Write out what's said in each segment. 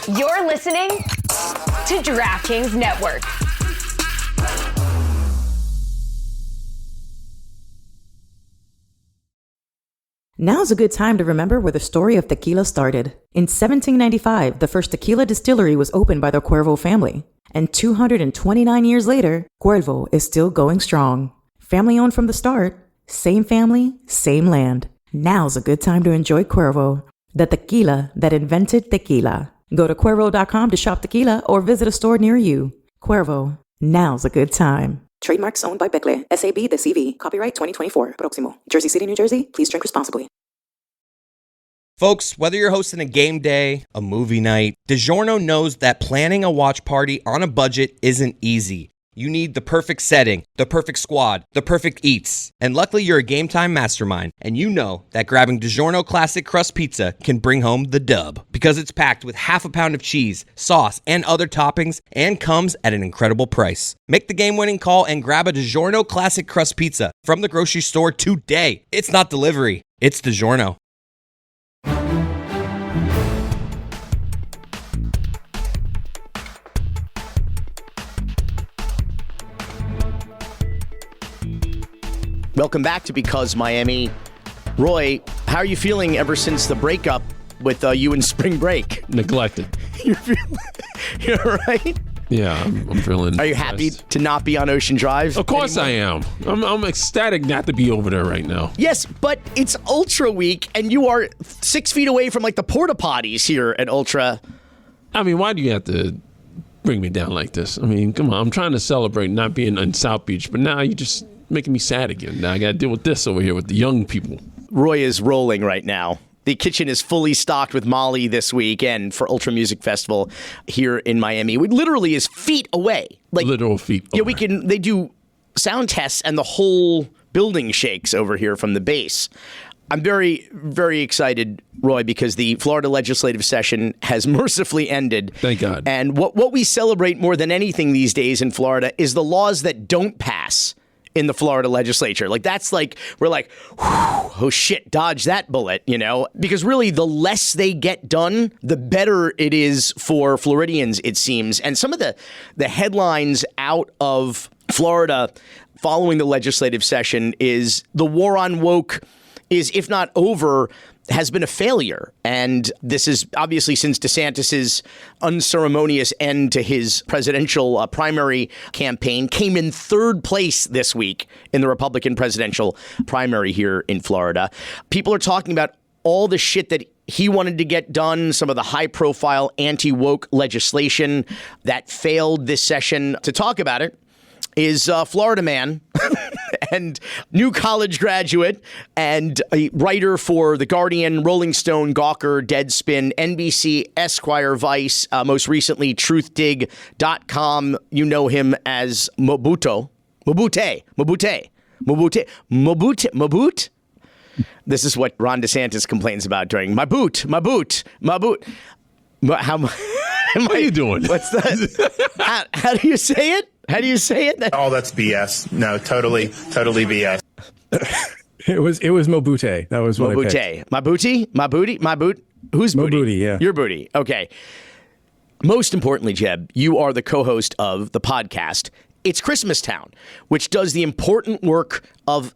You're listening to DraftKings Network. Now's a good time to remember where the story of tequila started. In 1795, the first tequila distillery was opened by the Cuervo family. And 229 years later, Cuervo is still going strong. Family owned from the start, same family, same land. Now's a good time to enjoy Cuervo, the tequila that invented tequila. Go to Cuervo.com to shop tequila or visit a store near you. Cuervo, now's a good time. Trademarks owned by Becle, SAB the CV. Copyright 2024. Proximo. Jersey City, New Jersey. Please drink responsibly. Folks, whether you're hosting a game day, a movie night, DiGiorno knows that planning a watch party on a budget isn't easy. You need the perfect setting, the perfect squad, the perfect eats. And luckily you're a Game Time mastermind, and you know that grabbing DiGiorno Classic Crust Pizza can bring home the dub. Because it's packed with half a pound of cheese, sauce, and other toppings, and comes at an incredible price. Make the game-winning call and grab a DiGiorno Classic Crust Pizza from the grocery store today. It's not delivery, it's DiGiorno. Welcome back to Because Miami. Roy, how are you feeling ever since the breakup with you and spring break? Neglected. You're right? Yeah, I'm feeling. Are you happy to not be on Ocean Drive? Of course anymore? I am. I'm ecstatic not to be over there right now. Yes, but it's Ultra Week, and you are 6 feet away from like the porta potties here at Ultra. I mean, why do you have to bring me down like this? I mean, come on. I'm trying to celebrate not being in South Beach, but now you just making me sad again. Now I got to deal with this over here with the young people. Roy is rolling right now. The kitchen is fully stocked with Molly this weekend for Ultra Music Festival here in Miami. It literally is feet away. Like literal feet away. Yeah, they do sound tests and the whole building shakes over here from the base. I'm very, very excited, Roy, because the Florida legislative session has mercifully ended. Thank God. And what we celebrate more than anything these days in Florida is the laws that don't pass in the Florida legislature. Like, that's like, we're like, oh shit, dodge that bullet, you know? Because really, the less they get done, the better it is for Floridians, it seems. And some of the headlines out of Florida following the legislative session is the war on woke is, if not over, has been a failure. And this is obviously since DeSantis's unceremonious end to his presidential primary campaign, came in third place this week in the Republican presidential primary here in Florida. People are talking about all the shit that he wanted to get done, some of the high-profile anti-woke legislation that failed this session. To talk about it is Florida man and new college graduate and a writer for The Guardian, Rolling Stone, Gawker, Deadspin, NBC, Esquire, Vice, most recently truthdig.com. You know him as Mabute. This is what Ron DeSantis complains about during my boot. How What are you doing? What's that? How do you say it? How do you say it? Oh, that's BS. No, totally BS. It was Mabute. That was what I picked. My boot. Who's Mo booty? Booty, yeah. Your booty. Okay. Most importantly, Jeb, you are the co-host of the podcast It's Christmas Town, which does the important work of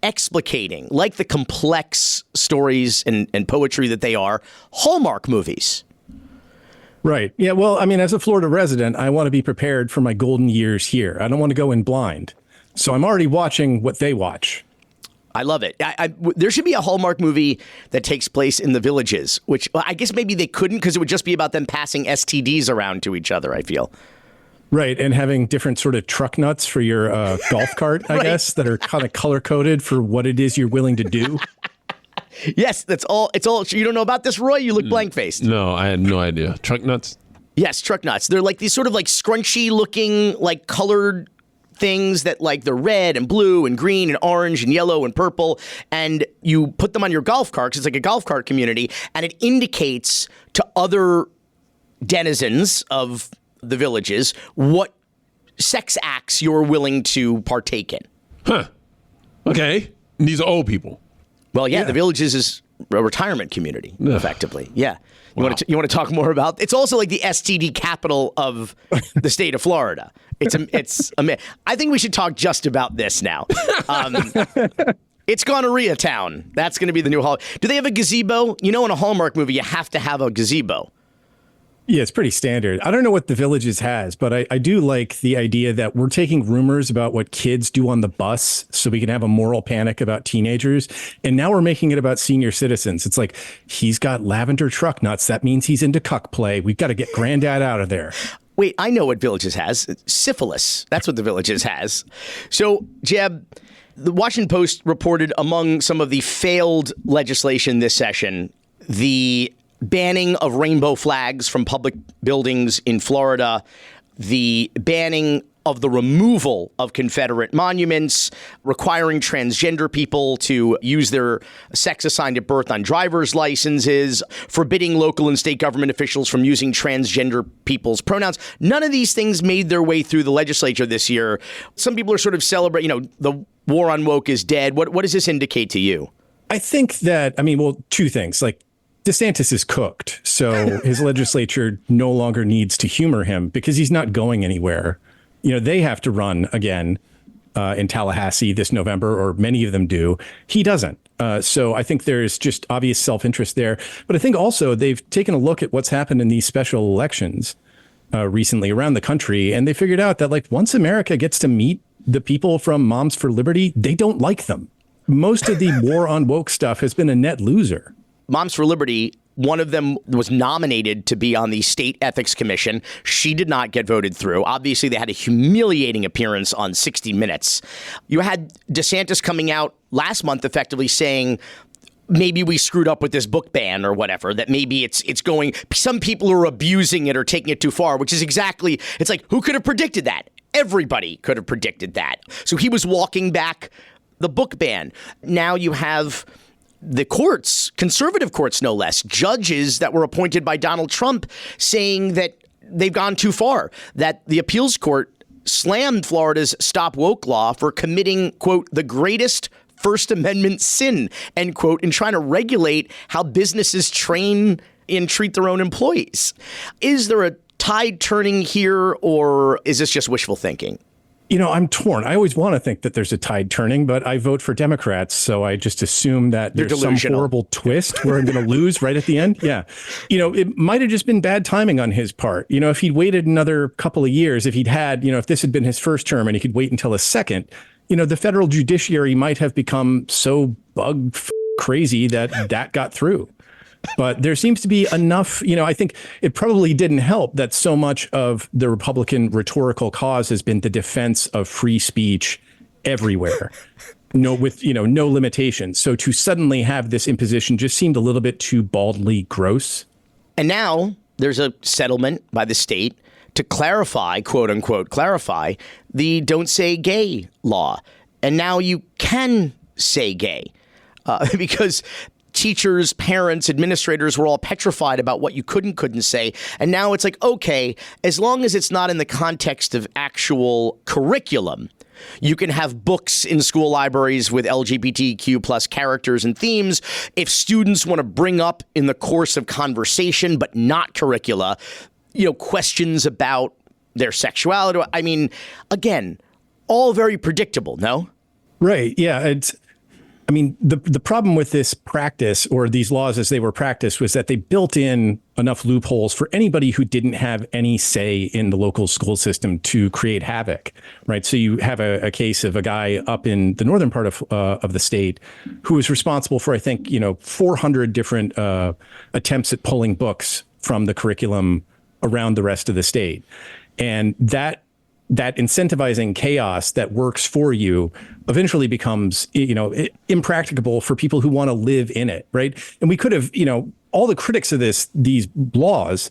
explicating, like the complex stories and poetry that they are, Hallmark movies. Right. Yeah. Well, I mean, as a Florida resident, I want to be prepared for my golden years here. I don't want to go in blind. So I'm already watching what they watch. I love it. There should be a Hallmark movie that takes place in the Villages, which I guess maybe they couldn't because it would just be about them passing STDs around to each other, I feel. Right. And having different sort of truck nuts for your golf cart, I guess, that are kind of color coded for what it is you're willing to do. Yes, that's all. It's all. You don't know about this, Roy? You look blank-faced. No, I had no idea. Truck nuts? Yes, truck nuts. They're like these sort of like scrunchy-looking, like colored things that like they're red and blue and green and orange and yellow and purple. And you put them on your golf cart, 'cause it's like a golf cart community, and it indicates to other denizens of the Villages what sex acts you're willing to partake in. Huh. Okay. And these are old people. Well, yeah, the Villages is retirement community, effectively. Yeah. You want to talk more about? It's also like the STD capital of the state of Florida. I think we should talk just about this now. It's gonorrhea town. That's going to be the new holiday. Do they have a gazebo? You know, in a Hallmark movie, you have to have a gazebo. Yeah, it's pretty standard. I don't know what the Villages has, but I do like the idea that we're taking rumors about what kids do on the bus so we can have a moral panic about teenagers. And now we're making it about senior citizens. It's like, he's got lavender truck nuts. That means he's into cuck play. We've got to get granddad out of there. Wait, I know what Villages has. Syphilis. That's what the Villages has. So, Jeb, the Washington Post reported among some of the failed legislation this session, the banning of rainbow flags from public buildings in Florida, the banning of the removal of Confederate monuments, requiring transgender people to use their sex assigned at birth on driver's licenses, forbidding local and state government officials from using transgender people's pronouns. None of these things made their way through the legislature this year. Some people are sort of celebrating, the war on woke is dead. What does this indicate to you? I think that, two things. Like, DeSantis is cooked, so his legislature no longer needs to humor him because he's not going anywhere. They have to run again in Tallahassee this November, or many of them do. He doesn't. So I think there's just obvious self-interest there. But I think also they've taken a look at what's happened in these special elections recently around the country, and they figured out that, like, once America gets to meet the people from Moms for Liberty, they don't like them. Most of the war on woke stuff has been a net loser. Moms for Liberty, one of them was nominated to be on the State Ethics Commission. She did not get voted through. Obviously, they had a humiliating appearance on 60 Minutes. You had DeSantis coming out last month effectively saying, maybe we screwed up with this book ban or whatever, that maybe it's going, some people are abusing it or taking it too far, which is exactly, it's like, who could have predicted that? Everybody could have predicted that. So he was walking back the book ban. Now you have the courts, conservative courts no less, judges that were appointed by Donald Trump saying that they've gone too far, that the appeals court slammed Florida's Stop Woke law for committing, quote, the greatest First Amendment sin, end quote, in trying to regulate how businesses train and treat their own employees. Is there a tide turning here, or is this just wishful thinking? I'm torn. I always want to think that there's a tide turning, but I vote for Democrats, so I just assume that there's some horrible twist where I'm going to lose right at the end. Yeah. It might have just been bad timing on his part. If he'd waited another couple of years, if he'd had, if this had been his first term and he could wait until his second, the federal judiciary might have become so crazy that got through. But there seems to be enough, I think it probably didn't help that so much of the Republican rhetorical cause has been the defense of free speech everywhere, with no limitations. So to suddenly have this imposition just seemed a little bit too baldly gross. And now there's a settlement by the state to clarify, quote unquote, clarify the don't say gay law. And now you can say gay because teachers, parents, administrators were all petrified about what you couldn't say. And now it's like, okay, as long as it's not in the context of actual curriculum, you can have books in school libraries with LGBTQ plus characters and themes. If students want to bring up in the course of conversation, but not curricula, questions about their sexuality. I mean, again, all very predictable, no? Right. Yeah. The problem with this practice, or these laws as they were practiced, was that they built in enough loopholes for anybody who didn't have any say in the local school system to create havoc, right? So you have a case of a guy up in the northern part of the state who was responsible for, I think, 400 different attempts at pulling books from the curriculum around the rest of the state. And that incentivizing chaos that works for you eventually becomes, impracticable for people who want to live in it, right? And we could have, all the critics of these laws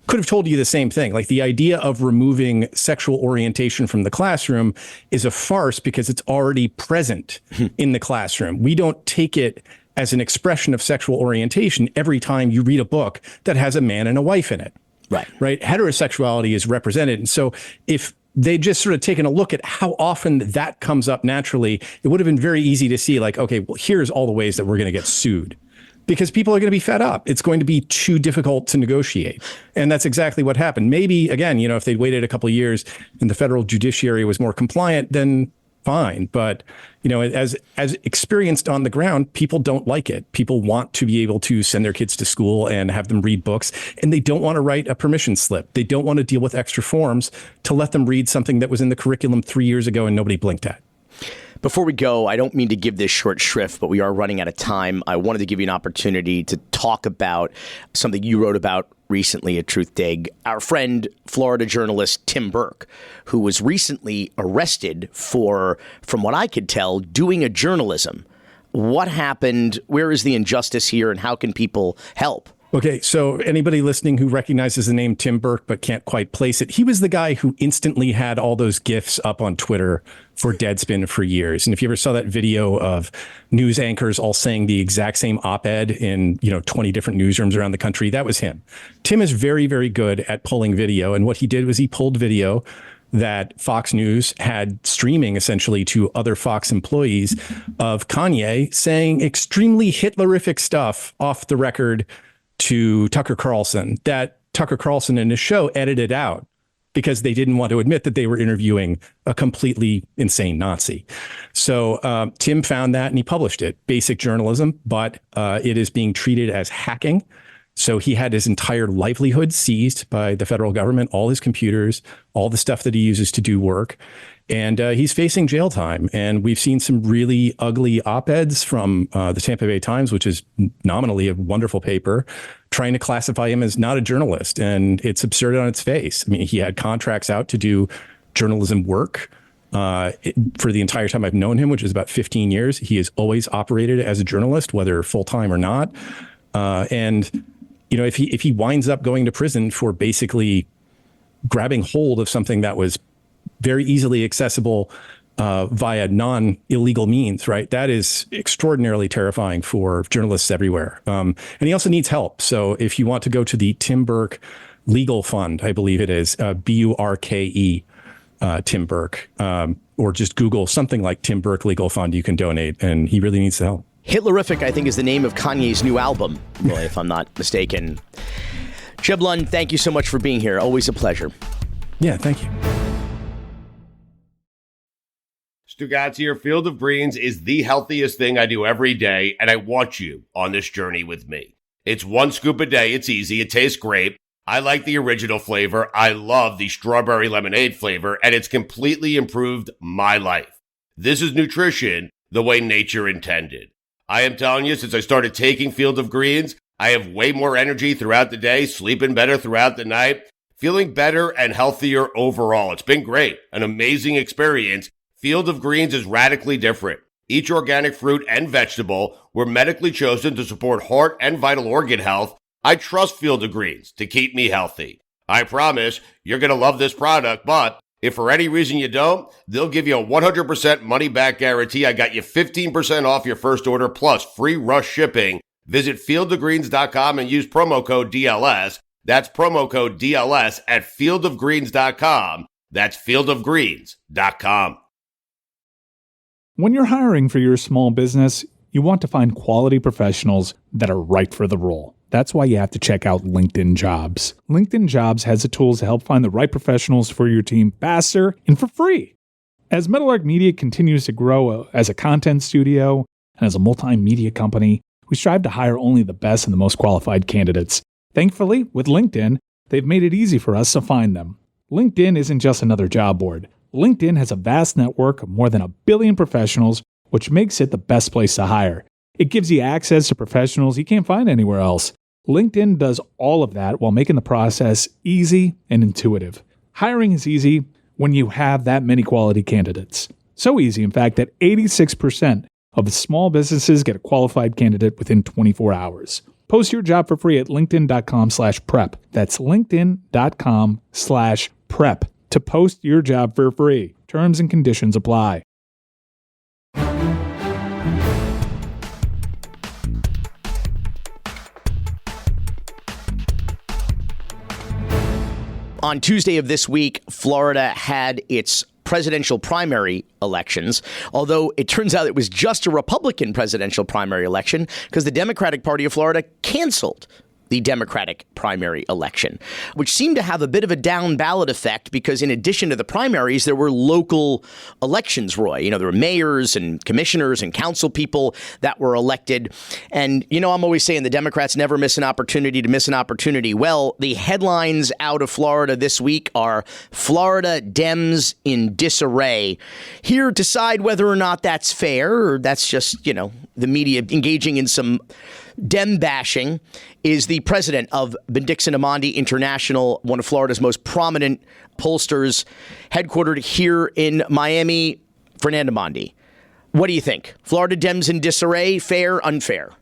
could have told you the same thing. Like, the idea of removing sexual orientation from the classroom is a farce because it's already present in the classroom. We don't take it as an expression of sexual orientation every time you read a book that has a man and a wife in it. Right. Heterosexuality is represented. And so if they just sort of taken a look at how often that comes up naturally, it would have been very easy to see, like, okay, well, here's all the ways that we're going to get sued. because people are going to be fed up. It's going to be too difficult to negotiate. And that's exactly what happened. Maybe, again, if they'd waited a couple of years and the federal judiciary was more compliant, then fine. But, as experienced on the ground, people don't like it. People want to be able to send their kids to school and have them read books, and they don't want to write a permission slip. They don't want to deal with extra forms to let them read something that was in the curriculum 3 years ago and nobody blinked at. Before we go, I don't mean to give this short shrift, but we are running out of time. I wanted to give you an opportunity to talk about something you wrote about recently at Truth Dig. Our friend, Florida journalist Tim Burke, who was recently arrested for, from what I could tell, doing a journalism. What happened? Where is the injustice here, and how can people help? Okay, so anybody listening who recognizes the name Tim Burke but can't quite place it, he was the guy who instantly had all those GIFs up on Twitter for Deadspin for years. And if you ever saw that video of news anchors all saying the exact same op-ed in 20 different newsrooms around the country, that was him. Tim is very, very good at pulling video. And what he did was he pulled video that Fox News had streaming essentially to other Fox employees of Kanye saying extremely Hitlerific stuff off the record to Tucker Carlson that Tucker Carlson and his show edited out because they didn't want to admit that they were interviewing a completely insane Nazi. So Tim found that and he published it. Basic journalism, but it is being treated as hacking. So he had his entire livelihood seized by the federal government, all his computers, all the stuff that he uses to do work. And he's facing jail time. And we've seen some really ugly op-eds from the Tampa Bay Times, which is nominally a wonderful paper, trying to classify him as not a journalist. And it's absurd on its face. I mean, he had contracts out to do journalism work for the entire time I've known him, which is about 15 years. He has always operated as a journalist, whether full-time or not. And if he winds up going to prison for basically grabbing hold of something that was very easily accessible via non-illegal means, right? That is extraordinarily terrifying for journalists everywhere. And he also needs help. So if you want to go to the Tim Burke Legal Fund, I believe it is Burke, Tim Burke, or just Google something like Tim Burke Legal Fund, you can donate, and he really needs the help. Hitlerific, I think, is the name of Kanye's new album, Roy, if I'm not mistaken. Jeb Lund, thank you so much for being here. Always a pleasure. Yeah, thank you. Stugotz here. Field of Greens is the healthiest thing I do every day, and I want you on this journey with me. It's 1 scoop a day. It's easy. It tastes great. I like the original flavor. I love the strawberry lemonade flavor, and it's completely improved my life. This is nutrition the way nature intended. I am telling you, since I started taking Field of Greens, I have way more energy throughout the day, sleeping better throughout the night, feeling better and healthier overall. It's been great, an amazing experience. Field of Greens is radically different. Each organic fruit and vegetable were medically chosen to support heart and vital organ health. I trust Field of Greens to keep me healthy. I promise you're going to love this product, but if for any reason you don't, they'll give you a 100% money-back guarantee. I got you 15% off your first order plus free rush shipping. Visit fieldofgreens.com and use promo code DLS. That's promo code DLS at fieldofgreens.com. That's fieldofgreens.com. When you're hiring for your small business, you want to find quality professionals that are right for the role. That's why you have to check out LinkedIn Jobs. LinkedIn Jobs has the tools to help find the right professionals for your team faster and for free. As Meadowlark Media continues to grow as a content studio and as a multimedia company, we strive to hire only the best and the most qualified candidates. Thankfully, with LinkedIn, they've made it easy for us to find them. LinkedIn isn't just another job board. LinkedIn has a vast network of more than 1 billion professionals, which makes it the best place to hire. It gives you access to professionals you can't find anywhere else. LinkedIn does all of that while making the process easy and intuitive. Hiring is easy when you have that many quality candidates. So easy, in fact, that 86% of small businesses get a qualified candidate within 24 hours. Post your job for free at linkedin.com/prep. That's linkedin.com/prep to post your job for free. Terms and conditions apply. On Tuesday of this week, Florida had its presidential primary elections, although it turns out it was just a Republican presidential primary election because the Democratic Party of Florida canceled the Democratic primary election, which seemed to have a bit of a down ballot effect because in addition to the primaries, there were local elections, Roy. You know, there were mayors and commissioners and council people that were elected. And, you know, I'm always saying the Democrats never miss an opportunity to miss an opportunity. Well, the headlines out of Florida this week are Florida Dems in disarray. Here, decide whether or not that's fair or that's just, you know, the media engaging in some Dem bashing is the president of Fernand Amandi International, one of Florida's most prominent pollsters, headquartered here in Miami. Fernand Amandi, what do you think? Florida Dems in disarray, fair, unfair?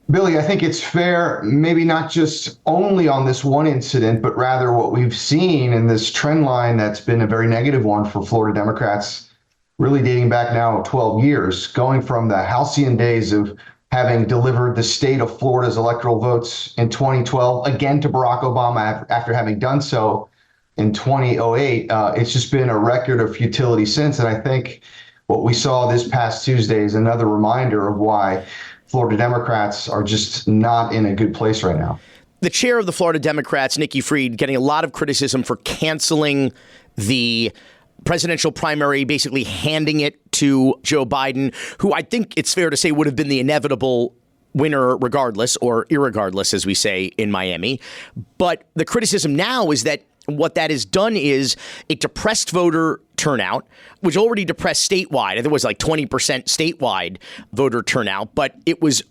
Billy, I think it's fair, maybe not just only on this one incident, but rather what we've seen in this trend line that's been a very negative one for Florida Democrats, really dating back now 12 years, going from the halcyon days of having delivered the state of Florida's electoral votes in 2012, again to Barack Obama after having done so in 2008. It's just been a record of futility since. And I think what we saw this past Tuesday is another reminder of why Florida Democrats are just not in a good place right now. The chair of the Florida Democrats, Nikki Fried, getting a lot of criticism for canceling the presidential primary, basically handing it to Joe Biden, who I think it's fair to say would have been the inevitable winner regardless, or irregardless, as we say in Miami. But the criticism now is that what that has done is it depressed voter turnout, which already depressed statewide. I think it was like 20% statewide voter turnout, but it was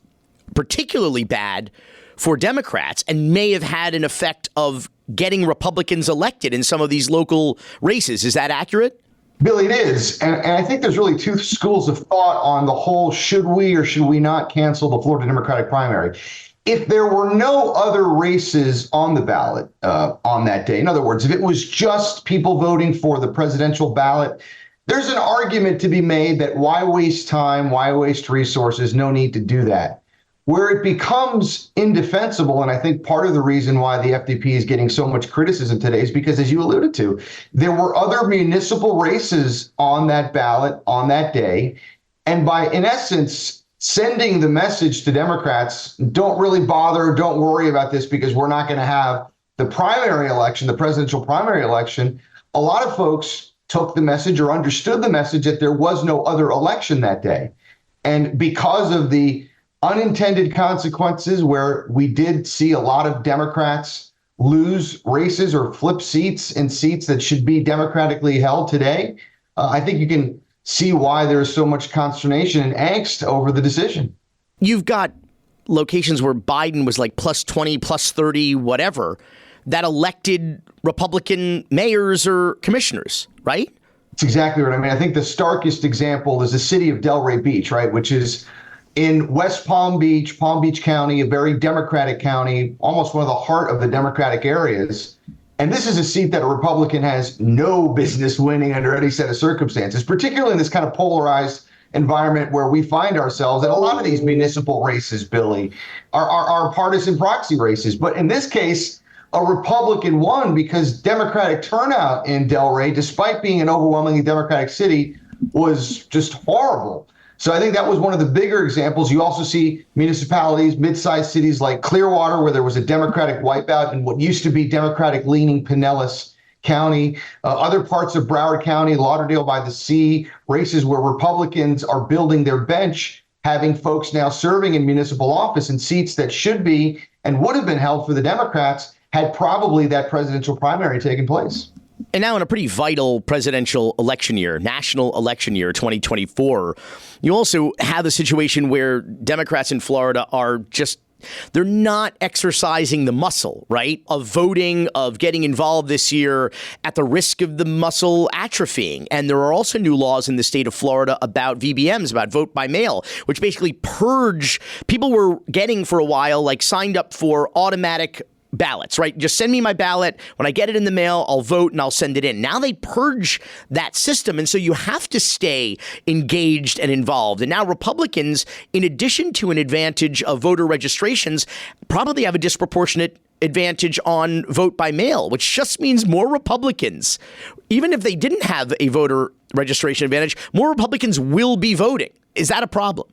particularly bad for Democrats and may have had an effect of getting Republicans elected in some of these local races. Is that accurate? Billy, it is. And I think there's really two schools of thought on the whole should we or should we not cancel the Florida Democratic primary. If there were no other races on the ballot on that day, in other words, if it was just people voting for the presidential ballot, there's an argument to be made that why waste time, why waste resources, no need to do that. Where it becomes indefensible, and I think part of the reason why the FDP is getting so much criticism today is because, as you alluded to, there were other municipal races on that ballot on that day. And by, in essence, sending the message to Democrats, don't really bother, don't worry about this because we're not going to have the primary election, the presidential primary election, a lot of folks took the message or understood the message that there was no other election that day. And because of the unintended consequences where we did see a lot of Democrats lose races or flip seats in seats that should be democratically held today, I think you can see why there's so much consternation and angst over the decision. You've got locations where Biden was like plus 20, plus 30, whatever, that elected Republican mayors or commissioners, right? That's exactly right. I mean, I think the starkest example is the city of Delray Beach, right, which is in West Palm Beach County, a very Democratic county, almost one of the heart of the Democratic areas. And this is a seat that a Republican has no business winning under any set of circumstances, particularly in this kind of polarized environment where we find ourselves. And a lot of these municipal races, Billy, are partisan proxy races. But in this case, a Republican won because Democratic turnout in Delray, despite being an overwhelmingly Democratic city, was just horrible. So I think that was one of the bigger examples. You also see municipalities, mid-sized cities like Clearwater, where there was a Democratic wipeout in what used to be Democratic-leaning Pinellas County. Other parts of Broward County, Lauderdale by the Sea, races where Republicans are building their bench, having folks now serving in municipal office in seats that should be and would have been held for the Democrats had probably that presidential primary taken place. And now in a pretty vital presidential election year, national election year, 2024, you also have a situation where Democrats in Florida are just, they're not exercising the muscle, right, of voting, of getting involved this year at the risk of the muscle atrophying. And there are also new laws in the state of Florida about VBMs, about vote by mail, which basically purge, people were getting for a while, like signed up for automatic ballots, right? Just send me my ballot. When I get it in the mail, I'll vote and I'll send it in. Now they purge that system. And so you have to stay engaged and involved. And now Republicans, in addition to an advantage of voter registrations, probably have a disproportionate advantage on vote by mail, which just means more Republicans, even if they didn't have a voter registration advantage, more Republicans will be voting. Is that a problem?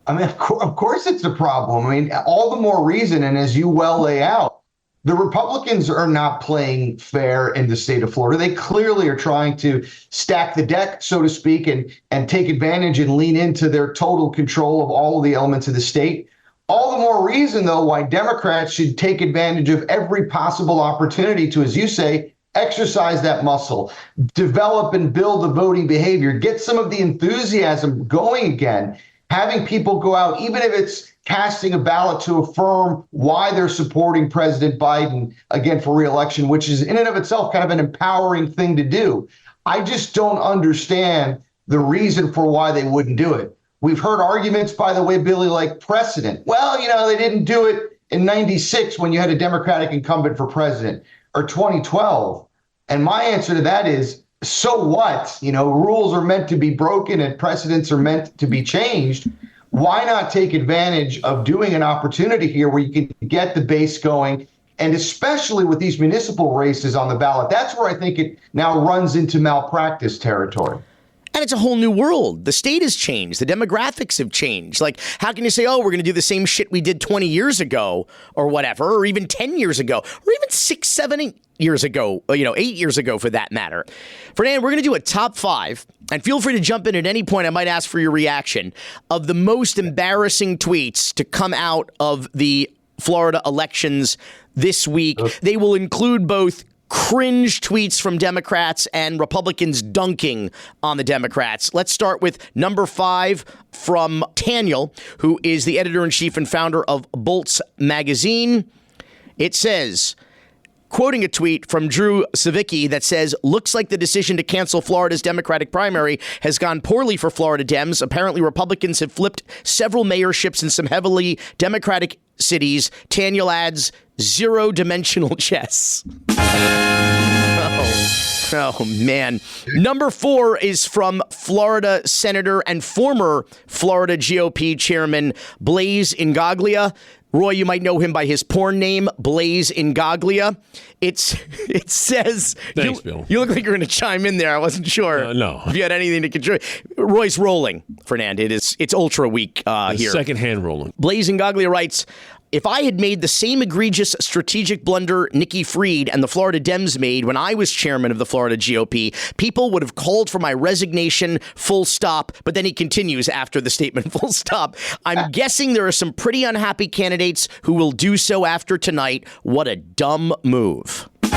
I mean, of course it's a problem. I mean, all the more reason, and as you well lay out, the Republicans are not playing fair in the state of Florida. They clearly are trying to stack the deck, so to speak, and take advantage and lean into their total control of all of the elements of the state. All the more reason, though, why Democrats should take advantage of every possible opportunity to, as you say, exercise that muscle, develop and build the voting behavior, get some of the enthusiasm going again, having people go out, even if it's casting a ballot to affirm why they're supporting President Biden, again, for re-election, which is in and of itself kind of an empowering thing to do. I just don't understand the reason for why they wouldn't do it. We've heard arguments, by the way, Billy, like precedent. Well, they didn't do it in 96 when you had a Democratic incumbent for president, or 2012. And my answer to that is, so what? Rules are meant to be broken and precedents are meant to be changed. Why not take advantage of doing an opportunity here where you can get the base going? And especially with these municipal races on the ballot, that's where I think it now runs into malpractice territory. And it's a whole new world. The state has changed. The demographics have changed. Like, how can you say, we're going to do the same shit we did 20 years ago or whatever, or even 10 years ago, or even 6, 7, 8 years ago, 8 years ago for that matter. Fernand, we're going to do a top 5, and feel free to jump in at any point. I might ask for your reaction of the most embarrassing tweets to come out of the Florida elections this week. They will include both cringe tweets from Democrats and Republicans dunking on the Democrats. Let's start with number 5 from Daniel, who is the editor-in-chief and founder of Bolts magazine. It says, quoting a tweet from Drew Savicki that says, looks like the decision to cancel Florida's Democratic primary has gone poorly for Florida Dems. Apparently, Republicans have flipped several mayorships in some heavily Democratic cities. Daniel adds, zero-dimensional chess. Oh, man. Number 4 is from Florida Senator and former Florida GOP Chairman Blaise Ingaglia. Roy, you might know him by his porn name, Blaise Ingaglia. It says... Thanks, Bill. You look like you're going to chime in there. I wasn't sure no. if you had anything to contribute. Roy's rolling, Fernand. It's ultra weak here. Second-hand rolling. Blaise Ingaglia writes, if I had made the same egregious strategic blunder Nikki Fried and the Florida Dems made when I was chairman of the Florida GOP, people would have called for my resignation, full stop. But then he continues after the statement, full stop. I'm guessing there are some pretty unhappy candidates who will do so after tonight. What a dumb move. There's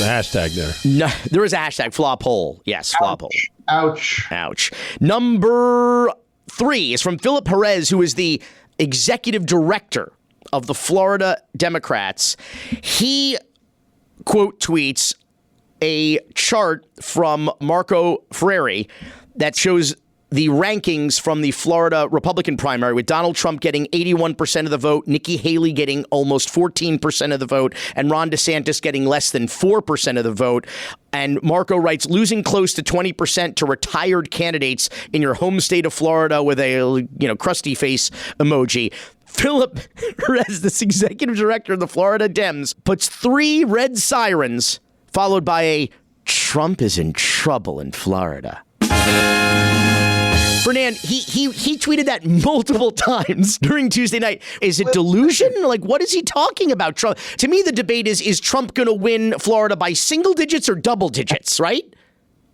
a hashtag there. No, there is a hashtag, flop hole. Yes, flop hole. Ouch. Number 3 is from Philip Perez, who is the executive director of the Florida Democrats. He, quote, tweets a chart from Marco Freire that shows the rankings from the Florida Republican primary, with Donald Trump getting 81% of the vote, Nikki Haley getting almost 14% of the vote, and Ron DeSantis getting less than 4% of the vote. And Marco writes, losing close to 20% to retired candidates in your home state of Florida, with a crusty face emoji. Philip Perez, this executive director of the Florida Dems, puts 3 red sirens followed by a Trump is in trouble in Florida. Fernand, he tweeted that multiple times during Tuesday night. Is it delusion? Like, what is he talking about? Trump? To me, the debate is Trump going to win Florida by single digits or double digits, right?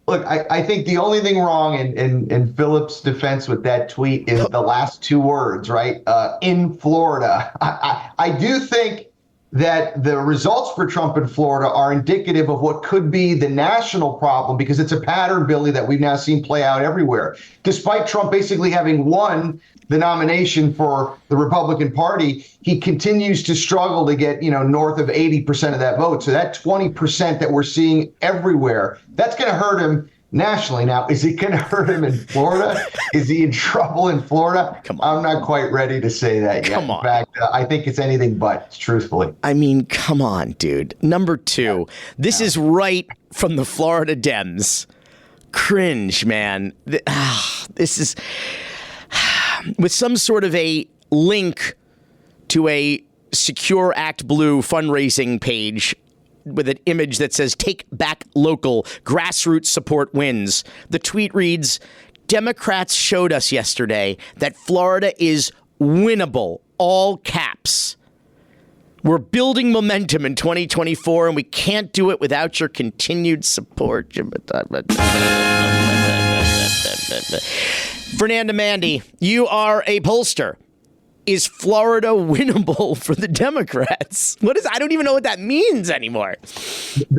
Look, I think the only thing wrong in Philip's defense with that tweet is the last 2 words, right? In Florida. I do think that the results for Trump in Florida are indicative of what could be the national problem, because it's a pattern, Billy, that we've now seen play out everywhere. Despite Trump basically having won the nomination for the Republican Party, he continues to struggle to get, north of 80% of that vote. So that 20% that we're seeing everywhere, that's going to hurt him nationally. Now, is it going to hurt him in Florida? Is he in trouble in Florida? Come on. I'm not quite ready to say that yet. Come on. In fact, I think it's anything but, truthfully. I mean, come on, dude. Number 2, this is right from the Florida Dems. Cringe, man. This is with some sort of a link to a Secure Act Blue fundraising page with an image that says, "Take back local, grassroots support wins." The tweet reads, "Democrats showed us yesterday that Florida is winnable," all caps. "We're building momentum in 2024, and we can't do it without your continued support." Fernand Amandi, you are a pollster. Is Florida winnable for the Democrats? I don't even know what that means anymore.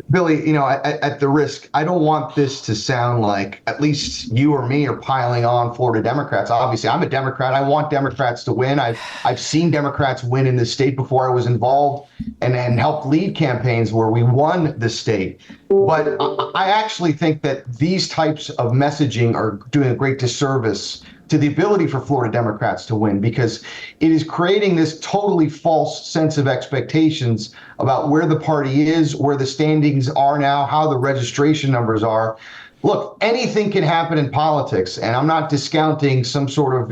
Billy, at the risk, I don't want this to sound like at least you or me are piling on Florida Democrats. Obviously, I'm a Democrat. I want Democrats to win. I've seen Democrats win in this state before. I was involved and helped lead campaigns where we won the state. But I actually think that these types of messaging are doing a great disservice to the ability for Florida Democrats to win, because it is creating this totally false sense of expectations about where the party is, where the standings are now, how the registration numbers are. Look, anything can happen in politics, and I'm not discounting some sort of,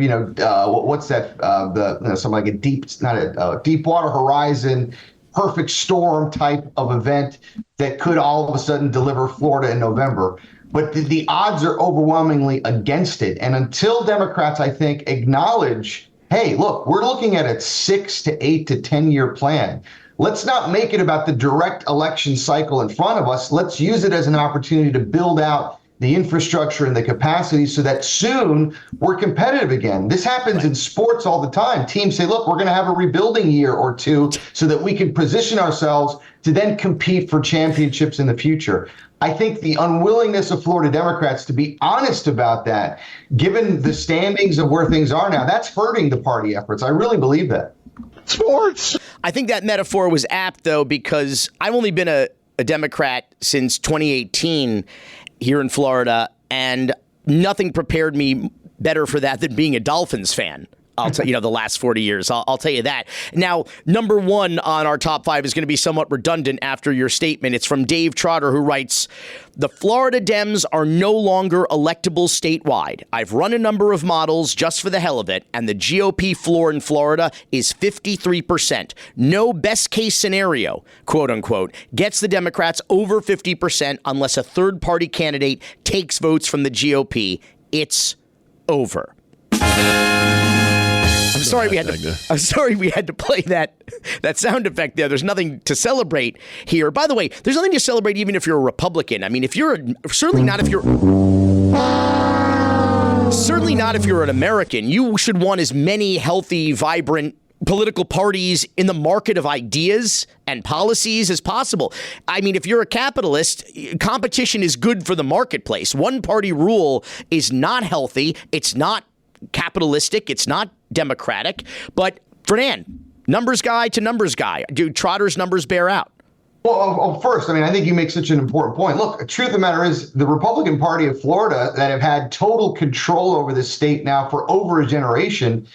what's that? Something like a Deepwater Horizon, perfect storm type of event that could all of a sudden deliver Florida in November. But the odds are overwhelmingly against it. And until Democrats, I think, acknowledge, hey, look, we're looking at a 6 to 8 to 10-year plan. Let's not make it about the direct election cycle in front of us. Let's use it as an opportunity to build out the infrastructure and the capacity so that soon we're competitive again. This happens in sports all the time. Teams say, look, we're going to have a rebuilding year or two so that we can position ourselves to then compete for championships in the future. I think the unwillingness of Florida Democrats to be honest about that, given the standings of where things are now, that's hurting the party efforts. I really believe that. Sports. I think that metaphor was apt, though, because I've only been a Democrat since 2018 here in Florida, and nothing prepared me better for that than being a Dolphins fan. I'll tell you, the last 40 years, I'll tell you that. Now, number one on our top five is going to be somewhat redundant after your statement. It's from Dave Trotter, who writes, "The Florida Dems are no longer electable statewide. I've run a number of models just for the hell of it, and the GOP floor in Florida is 53%. No best case scenario, quote unquote, gets the Democrats over 50% unless a third party candidate takes votes from the GOP. It's over." I'm sorry we had to play that sound effect there. There's nothing to celebrate here. By the way, there's nothing to celebrate even if you're a Republican. I mean, certainly not if you're an American. You should want as many healthy, vibrant political parties in the market of ideas and policies as possible. I mean, if you're a capitalist, competition is good for the marketplace. One party rule is not healthy. It's not capitalistic. It's not democratic. But Fernand, numbers guy to numbers guy. Do Trotter's numbers bear out? Well, first, I think you make such an important point. Look, the truth of the matter is the Republican Party of Florida that have had total control over the state now for over a generation.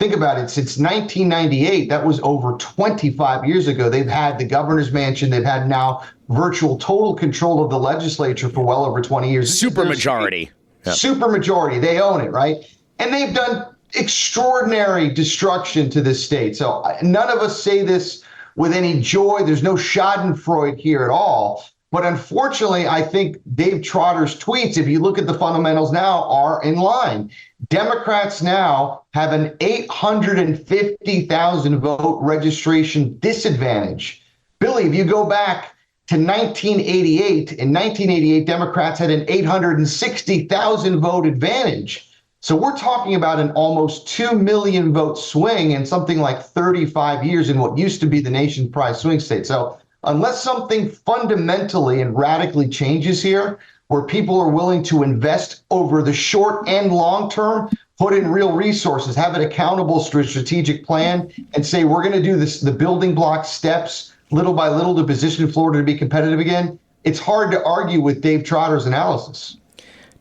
Think about it. Since 1998, that was over 25 years ago. They've had the governor's mansion. They've had now virtual total control of the legislature for well over 20 years. Supermajority. Yep. Supermajority. They own it, right? And they've done extraordinary destruction to this state. So none of us say this with any joy. There's no schadenfreude here at all. But unfortunately, I think Dave Trotter's tweets, if you look at the fundamentals now, are in line. Democrats now have an 850,000 vote registration disadvantage. Billy, if you go back to 1988, in 1988, Democrats had an 860,000 vote advantage. So we're talking about an almost 2 million vote swing in something like 35 years in what used to be the nation's prize swing state. So unless something fundamentally and radically changes here, where people are willing to invest over the short and long term, put in real resources, have an accountable strategic plan, and say we're going to do this, the building block steps, little by little to position Florida to be competitive again, it's hard to argue with Dave Trotter's analysis.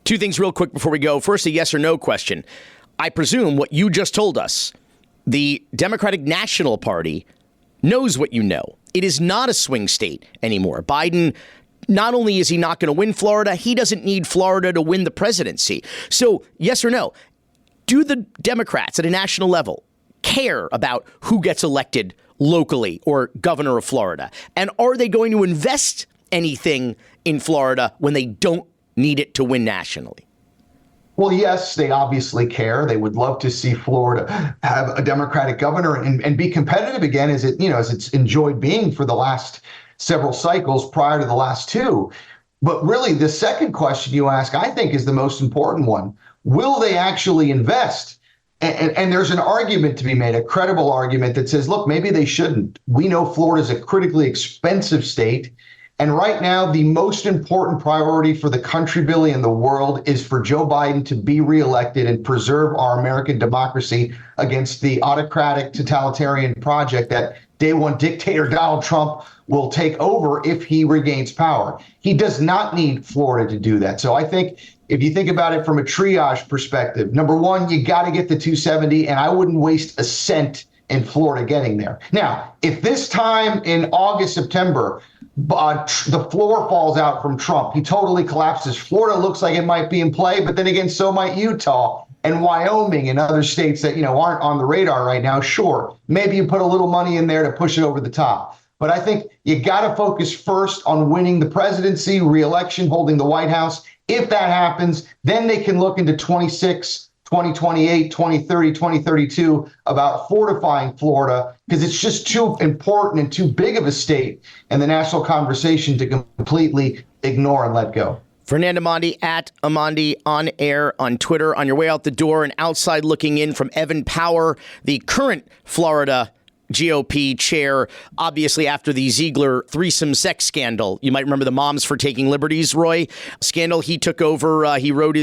Two things real quick before we go. First, a yes or no question. I presume what you just told us, the Democratic National Party knows what you know. It is not a swing state anymore. Biden, not only is he not going to win Florida, he doesn't need Florida to win the presidency. So, yes or no, do the Democrats at a national level care about who gets elected locally or governor of Florida? And are they going to invest anything in Florida when they don't need it to win nationally? Well, yes, they obviously care. They would love to see Florida have a Democratic governor and be competitive again, as it's enjoyed being for the last several cycles prior to the last two. But really, the second question you ask, I think, is the most important one. Will they actually invest? And there's an argument to be made, a credible argument that says, look, maybe they shouldn't. We know Florida is a critically expensive state. And right now, the most important priority for the country, Billy, and the world is for Joe Biden to be reelected and preserve our American democracy against the autocratic totalitarian project that day one dictator Donald Trump will take over if he regains power. He does not need Florida to do that. So I think if you think about it from a triage perspective, number one, you got to get the 270, and I wouldn't waste a cent in Florida getting there. Now, if this time in August, September, the floor falls out from Trump, he totally collapses, Florida looks like it might be in play, but then again, so might Utah and Wyoming and other states that, aren't on the radar right now. Sure, maybe you put a little money in there to push it over the top. But I think you got to focus first on winning the presidency, re-election, holding the White House. If that happens, then they can look into 26, 2028, 2030, 2032 about fortifying Florida, because it's just too important and too big of a state in the national conversation to completely ignore and let go. Fernand Amandi at Amandi on air on Twitter. On your way out the door and outside looking in from Evan Power, the current Florida GOP chair, obviously after the Ziegler threesome sex scandal. You might remember the Moms for Taking Liberties, Roy, scandal. He took over. He drove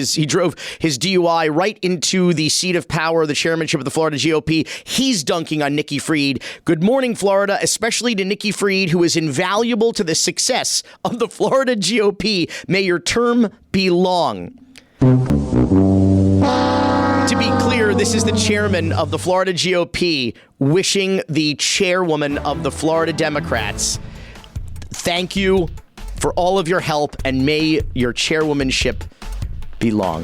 his DUI right into the seat of power, the chairmanship of the Florida GOP. He's dunking on Nikki Fried. Good morning, Florida, especially to Nikki Fried, who is invaluable to the success of the Florida GOP. May your term be long. To be clear, this is the chairman of the Florida GOP wishing the chairwoman of the Florida Democrats, thank you for all of your help, and may your chairwomanship be long.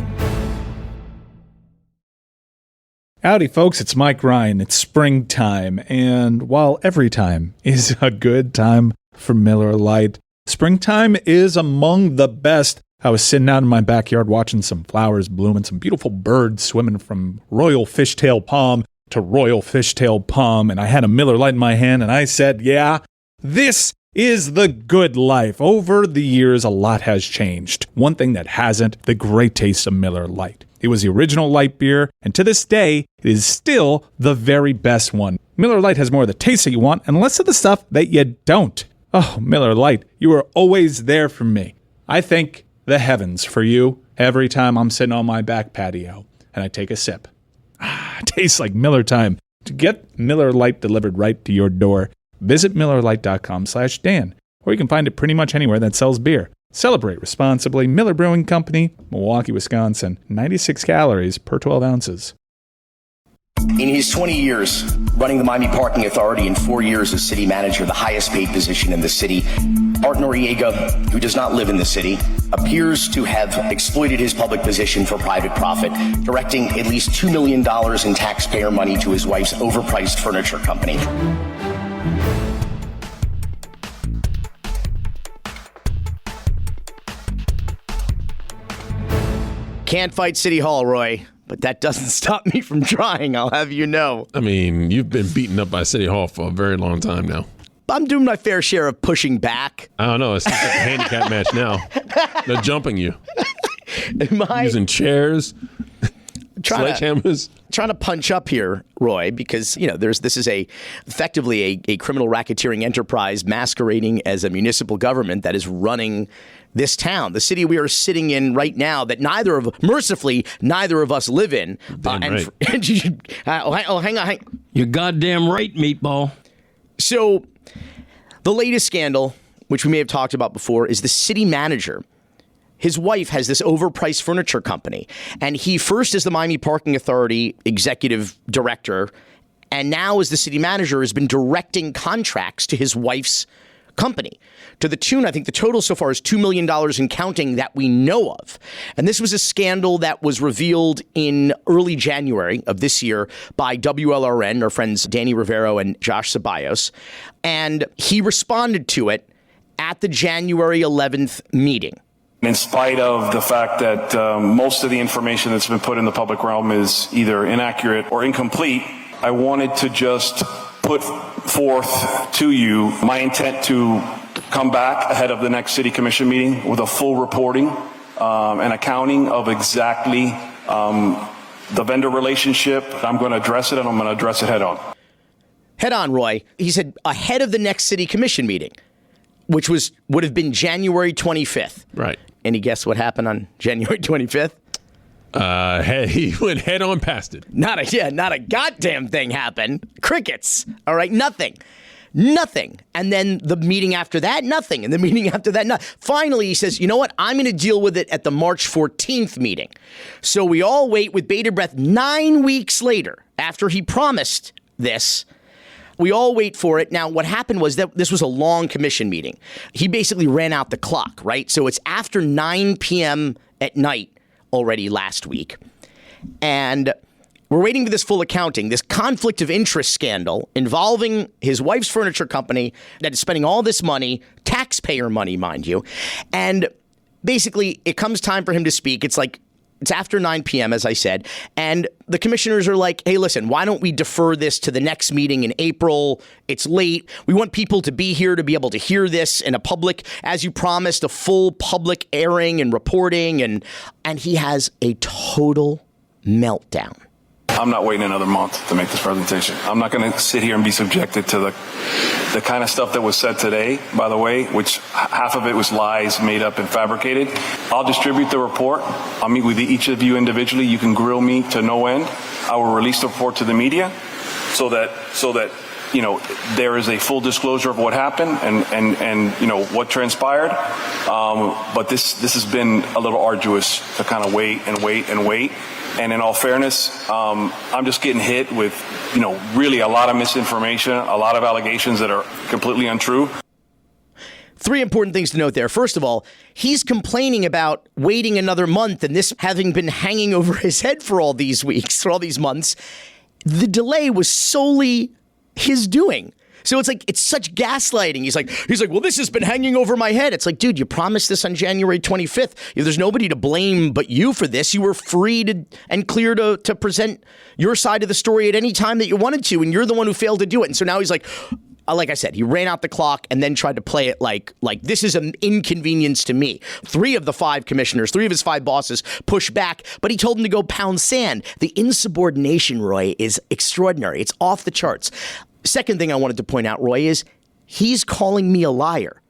Howdy, folks. It's Mike Ryan. It's springtime. And while every time is a good time for Miller Lite, springtime is among the best. I was sitting out in my backyard watching some flowers bloom and some beautiful birds swimming from royal fishtail palm to royal fishtail palm. And I had a Miller Lite in my hand and I said, yeah, this is the good life. Over the years, a lot has changed. One thing that hasn't, the great taste of Miller Lite. It was the original light beer, and to this day, it is still the very best one. Miller Lite has more of the taste that you want and less of the stuff that you don't. Oh, Miller Lite, you are always there for me. I thank the heavens for you every time I'm sitting on my back patio and I take a sip. It tastes like Miller time. To get Miller Lite delivered right to your door, visit MillerLite.com/Dan, or you can find it pretty much anywhere that sells beer. Celebrate responsibly. Miller Brewing Company, Milwaukee, Wisconsin. 96 calories per 12 ounces. In his 20 years running the Miami Parking Authority and 4 years as city manager, the highest paid position in the city, Art Noriega, who does not live in the city, appears to have exploited his public position for private profit, directing at least $2 million in taxpayer money to his wife's overpriced furniture company. Can't fight City Hall, Roy, but that doesn't stop me from trying, I'll have you know. I mean, you've been beaten up by City Hall for a very long time now. I'm doing my fair share of pushing back. I don't know. It's like a handicap match now. They're jumping you. Using chairs, sledgehammers. Trying to punch up here, Roy, because, this is effectively a criminal racketeering enterprise masquerading as a municipal government that is running this town, the city we are sitting in right now, that mercifully, neither of us live in. Right. Hang on. You're goddamn right, meatball. So the latest scandal, which we may have talked about before, is the city manager. His wife has this overpriced furniture company, and he first is the Miami Parking Authority executive director, and now as the city manager has been directing contracts to his wife's company to the tune, I think the total so far is $2 million and counting that we know of. And this was a scandal that was revealed in early January of this year by WLRN, our friends Danny Rivero and Josh Ceballos. And he responded to it at the January 11th meeting. In spite of the fact that most of the information that's been put in the public realm is either inaccurate or incomplete, I wanted to just put forth to you my intent to come back ahead of the next city commission meeting with a full reporting and accounting of exactly the vendor relationship. I'm going to address it, and I'm going to address it head on. Head on, Roy. He said ahead of the next city commission meeting, which would have been January 25th. Right. Any guess what happened on January 25th? He went head on past it. Not a goddamn thing happened. Crickets. All right, nothing. And then the meeting after that, nothing. And the meeting after that, nothing. Finally, he says, you know what? I'm going to deal with it at the March 14th meeting. So we all wait with bated breath 9 weeks later after he promised this. We all wait for it. Now, what happened was that this was a long commission meeting. He basically ran out the clock, right? So it's after 9 p.m. at night already last week. And we're waiting for this full accounting, this conflict of interest scandal involving his wife's furniture company that is spending all this money, taxpayer money, mind you. And basically, it comes time for him to speak. It's after 9 p.m., as I said, and the commissioners are like, hey, listen, why don't we defer this to the next meeting in April? It's late. We want people to be here to be able to hear this in a public, as you promised, a full public airing and reporting, and he has a total meltdown. I'm not waiting another month to make this presentation. I'm not going to sit here and be subjected to the kind of stuff that was said today, by the way, which half of it was lies made up and fabricated. I'll distribute the report. I'll meet with each of you individually. You can grill me to no end. I will release the report to the media so that there is a full disclosure of what happened and what transpired. But this has been a little arduous to kind of wait. And in all fairness, I'm just getting hit with, really a lot of misinformation, a lot of allegations that are completely untrue. 3 important things to note there. First of all, he's complaining about waiting another month and this having been hanging over his head for all these weeks, for all these months. The delay was solely his doing. So it's such gaslighting. He's like, well, this has been hanging over my head. It's like, dude, you promised this on January 25th. There's nobody to blame but you for this. You were free and clear to present your side of the story at any time that you wanted to, and you're the one who failed to do it. And so now he's like I said, he ran out the clock and then tried to play it like this is an inconvenience to me. 3 of the 5 commissioners, 3 of his 5 bosses pushed back, but he told them to go pound sand. The insubordination, Roy, is extraordinary. It's off the charts. Second thing I wanted to point out, Roy, is he's calling me a liar.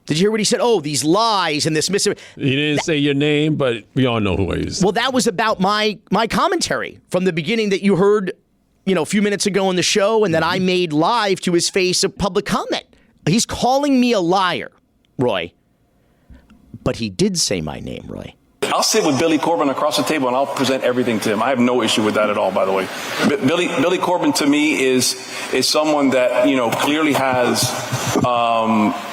Did you hear what he said? Oh, these lies and this He didn't say your name, but we all know who he is. Well, that was about my commentary from the beginning that you heard, a few minutes ago in the show, and that I made live to his face a public comment. He's calling me a liar, Roy. But he did say my name, Roy. I'll sit with Billy Corben across the table and I'll present everything to him. I have no issue with that at all, by the way. Billy Corben to me is someone that, clearly has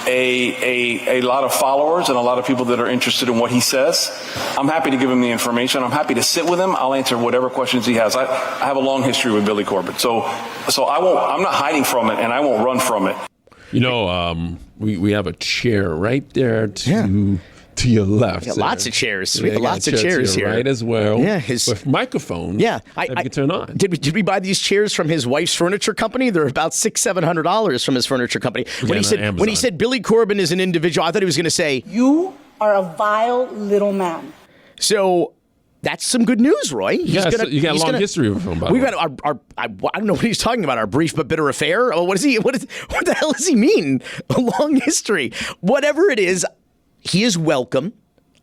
a lot of followers and a lot of people that are interested in what he says. I'm happy to give him the information. I'm happy to sit with him. I'll answer whatever questions he has. I have a long history with Billy Corben. So I'm not hiding from it, and I won't run from it. We have a chair right there to your left. Yeah, lots of chairs. We have lots of chairs here. Right as well. Yeah, with microphones. Yeah, I can turn on. Did we buy these chairs from his wife's furniture company? They're about $600-700 from his furniture company. When he said Billy Corben is an individual, I thought he was going to say, "You are a vile little man." So that's some good news, Roy. You got a long history with him. We got I don't know what he's talking about. Our brief but bitter affair. Oh, what the hell does he mean? A long history. Whatever it is. He is welcome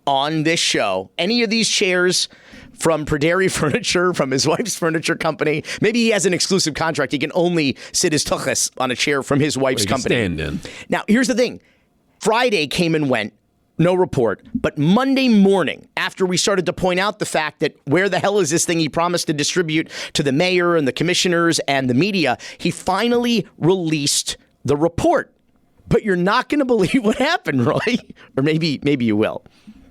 on this show. Any of these chairs from Praderi Furniture, from his wife's furniture company. Maybe he has an exclusive contract. He can only sit his tuchus on a chair from his wife's company. Stand in. Now, here's the thing. Friday came and went. No report. But Monday morning, after we started to point out the fact that where the hell is this thing he promised to distribute to the mayor and the commissioners and the media, he finally released the report. But you're not going to believe what happened, Roy. Or maybe you will.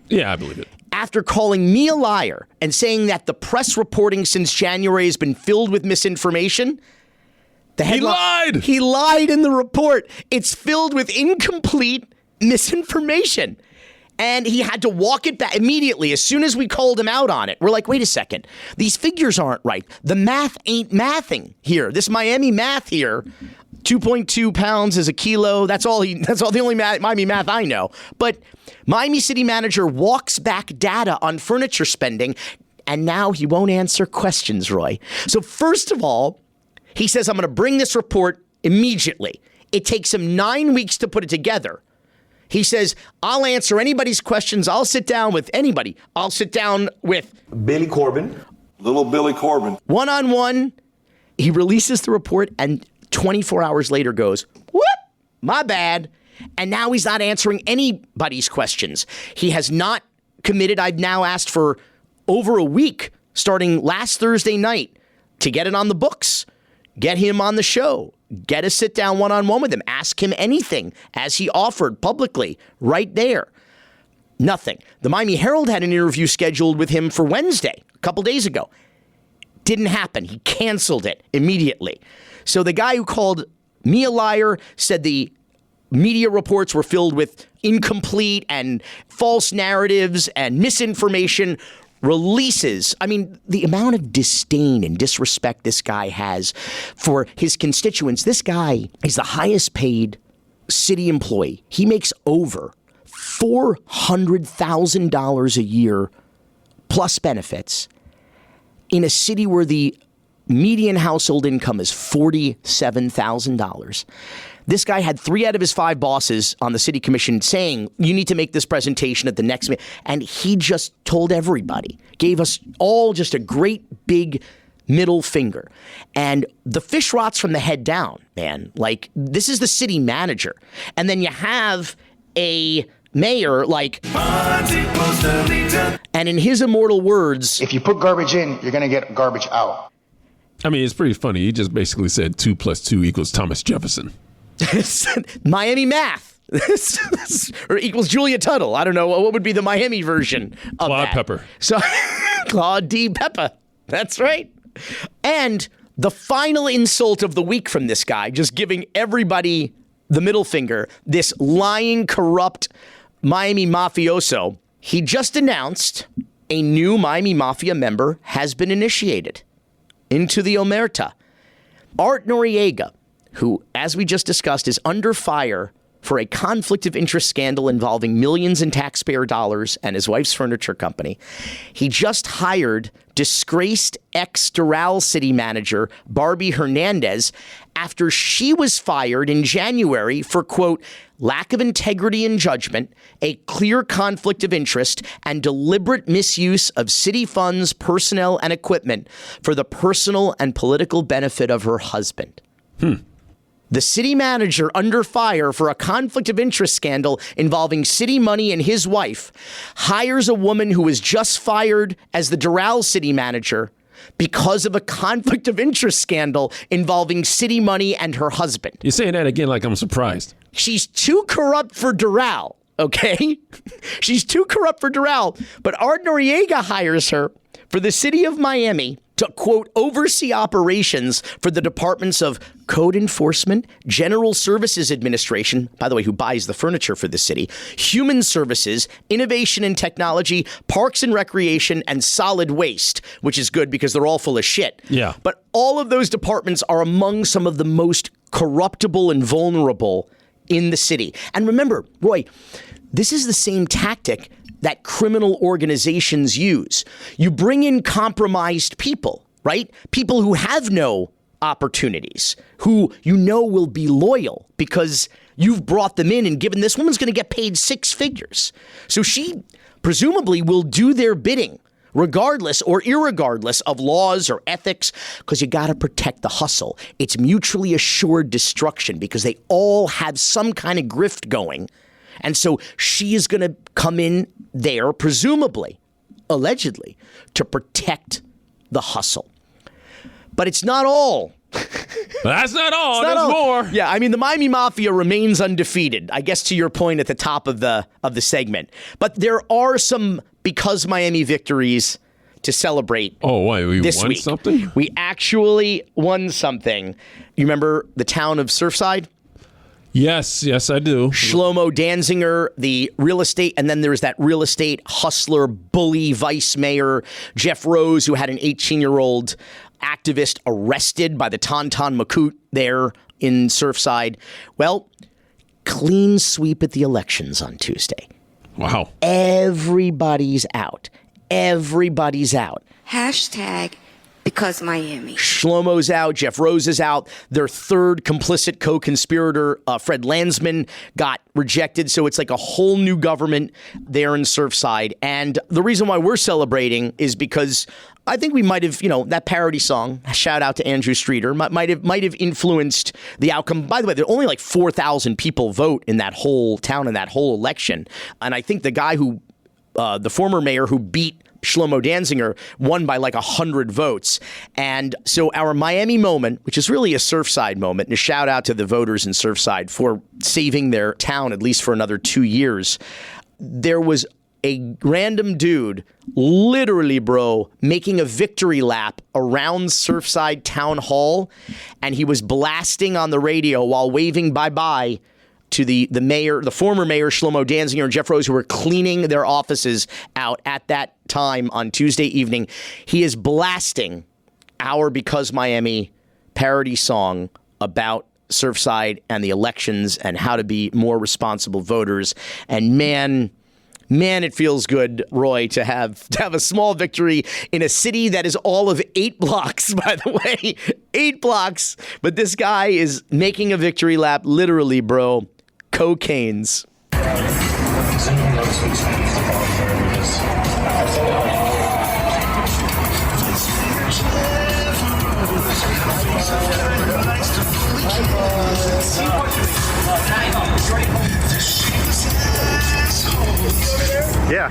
Yeah, I believe it. After calling me a liar and saying that the press reporting since January has been filled with misinformation, He lied! He lied in the report. It's filled with incomplete misinformation. And he had to walk it back immediately as soon as we called him out on it. We're like, wait a second. These figures aren't right. The math ain't mathing here. This Miami math here, 2.2 pounds is a kilo. That's all the only Miami math I know. But Miami city manager walks back data on furniture spending, and now he won't answer questions, Roy. So first of all, he says, I'm going to bring this report immediately. It takes him 9 weeks to put it together. He says, I'll answer anybody's questions. I'll sit down with anybody. I'll sit down with Billy Corben. Little Billy Corben. One-on-one. He releases the report and 24 hours later goes, whoop, my bad. And now he's not answering anybody's questions. He has not committed. I've now asked for over a week, starting last Thursday night, to get it on the books, get him on the show, get a sit down one-on-one with him, ask him anything as he offered publicly right there. Nothing. The Miami Herald had an interview scheduled with him for Wednesday, a couple days ago. Didn't happen. He canceled it immediately. So the guy who called me a liar said the media reports were filled with incomplete and false narratives and misinformation. Releases. I mean, the amount of disdain and disrespect this guy has for his constituents. This guy is the highest paid city employee. He makes over $400,000 a year plus benefits in a city where the median household income is $47,000. This guy had 3 out of his 5 bosses on the city commission saying, you need to make this presentation at the next meeting. And he just told everybody, gave us all just a great big middle finger. And the fish rots from the head down, man. Like, this is the city manager. And then you have a mayor like, and in his immortal words, if you put garbage in, you're going to get garbage out. I mean, it's pretty funny. He just basically said 2 + 2 = Thomas Jefferson. Miami math or equals Julia Tuttle. I don't know. What would be the Miami version of Claude that? Pepper. So Claude D. Pepper. That's right. And the final insult of the week from this guy, just giving everybody the middle finger, this lying, corrupt Miami mafioso. He just announced a new Miami Mafia member has been initiated into the Omerta. Art Noriega, who, as we just discussed, is under fire for a conflict of interest scandal involving millions in taxpayer dollars and his wife's furniture company. He just hired disgraced ex-Doral city manager Barbie Hernandez after she was fired in January for, quote, lack of integrity and judgment, a clear conflict of interest, and deliberate misuse of city funds, personnel, and equipment for the personal and political benefit of her husband. The city manager under fire for a conflict of interest scandal involving city money and his wife hires a woman who was just fired as the Doral city manager because of a conflict of interest scandal involving city money and her husband. You're saying that again like I'm surprised. She's too corrupt for Doral, okay? She's too corrupt for Doral, but Art Noriega hires her for the city of Miami to, quote, oversee operations for the departments of Code Enforcement, General Services Administration, by the way, who buys the furniture for the city, Human Services, Innovation and Technology, Parks and Recreation, and Solid Waste, which is good because they're all full of shit. Yeah. But all of those departments are among some of the most corruptible and vulnerable in the city. And remember, Roy, this is the same tactic that criminal organizations use. You bring in compromised people, right? People who have no opportunities, who you know will be loyal because you've brought them in and given this woman's going to get paid 6 figures. So she presumably will do their bidding regardless or irregardless of laws or ethics, because you got to protect the hustle. It's mutually assured destruction because they all have some kind of grift going. And so she is going to come in there, presumably, allegedly, to protect the hustle. But it's not all. But that's not all. It's not There's all. more. Yeah, I mean, the Miami Mafia remains undefeated, I guess, to your point at the top of the segment. But there are some Because Miami victories to celebrate. Oh, wait, we this won week. something? We actually won something. You remember the town of Surfside? Yes, I do. Shlomo Danziger, the real estate, and then there's that real estate hustler, bully vice mayor, Jeff Rose, who had an 18-year-old activist arrested by the Tauntaun Makut there in Surfside. Well, clean sweep at the elections on Tuesday. Wow. Everybody's out. Everybody's out. Hashtag Because Miami. Shlomo's out. Jeff Rose is out. Their third complicit co-conspirator, Fred Landsman, got rejected. So it's like a whole new government there in Surfside. And the reason why we're celebrating is because I think we might have, that parody song, shout out to Andrew Streeter, might have influenced the outcome. By the way, there are only like 4,000 people vote in that whole town, in that whole election. And I think the guy who, the former mayor who beat Shlomo Danziger, won by like 100 votes. And so our Miami moment, which is really a Surfside moment, and a shout out to the voters in Surfside for saving their town at least for another 2 years. There was a random dude, literally, bro, making a victory lap around Surfside Town Hall, and he was blasting on the radio while waving bye-bye to the mayor, the former mayor, Shlomo Danziger, and Jeff Rose, who were cleaning their offices out at that time on Tuesday evening. He is blasting our Because Miami parody song about Surfside and the elections and how to be more responsible voters. And man, it feels good, Roy, to have a small victory in a city that is all of 8 blocks, by the way. 8 blocks. But this guy is making a victory lap, literally, bro. Cocaine's. Yeah.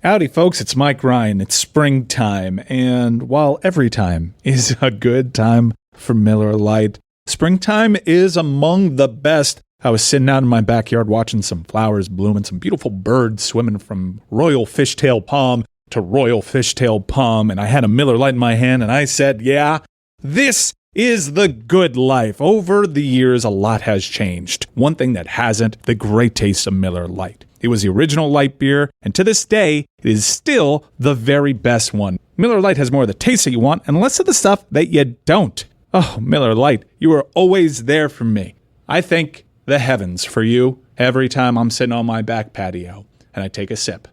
Howdy, folks. It's Mike Ryan. It's springtime. And while every time is a good time for Miller Lite, springtime is among the best. I was sitting out in my backyard watching some flowers bloom and some beautiful birds swimming from royal fishtail palm to royal fishtail palm. And I had a Miller Lite in my hand and I said, yeah, this is the good life. Over the years, a lot has changed. One thing that hasn't, the great taste of Miller Lite. It was the original light beer, and to this day, it is still the very best one. Miller Lite has more of the taste that you want and less of the stuff that you don't. Oh, Miller Lite, you are always there for me. I thank the heavens for you every time I'm sitting on my back patio and I take a sip.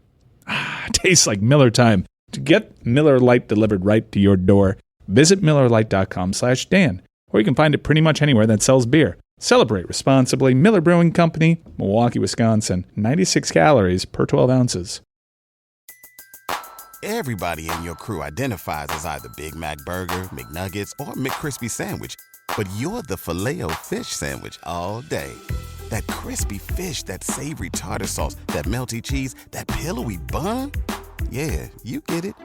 It tastes like Miller time. To get Miller Lite delivered right to your door, visit MillerLite.com/Dan, or you can find it pretty much anywhere that sells beer. Celebrate responsibly. Miller Brewing Company, Milwaukee, Wisconsin. 96 calories per 12 ounces. Everybody in your crew identifies as either Big Mac Burger, McNuggets, or McCrispy Sandwich. But you're the Filet-O-Fish Sandwich all day. That crispy fish, that savory tartar sauce, that melty cheese, that pillowy bun. Yeah, you get it.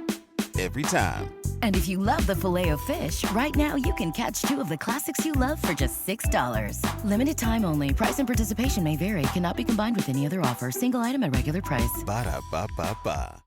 Every time. And if you love the Filet-O-Fish, right now you can catch 2 of the classics you love for just $6. Limited time only. Price and participation may vary. Cannot be combined with any other offer. Single item at regular price. Ba-da-ba-ba-ba.